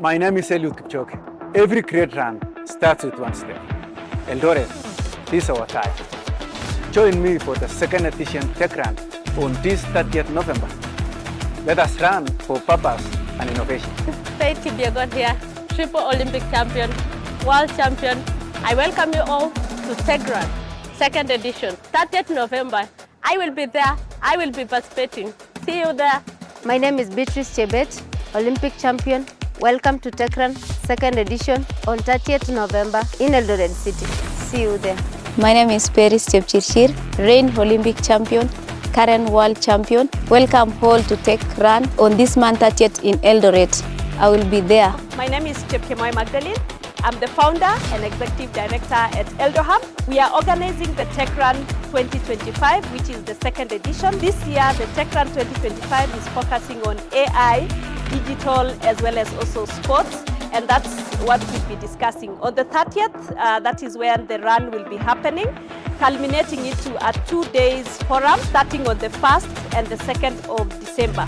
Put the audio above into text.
My name is Eliud Kipchoge. Every great run starts with one step. Eldoret, this is our time. Join me for the second edition Tech Run on this 30th November. Let us run for purpose and innovation. Kipyegon here, triple Olympic champion, world champion. I welcome you all to Tech Run, second edition, 30th November. I will be there, I will be participating. See you there. My name is Beatrice Chebet, Olympic champion. Welcome to Tech Run, second edition on 30th November in Eldoret City. See you there. My name is Peris Chepchirchir, reigning Olympic champion, current world champion. Welcome all to Tech Run on this month 30th in Eldoret. I will be there. My name is Chepkemoi Magdalene. I'm the founder and executive director at Eldohub. We are organizing the Tech Run 2025, which is the second edition. This year, the Tech Run 2025 is focusing on AI, digital, as well as also sports. And that's what we'll be discussing. On the 30th, that is where the run will be happening, culminating into a 2 days forum starting on the 1st and the 2nd of December.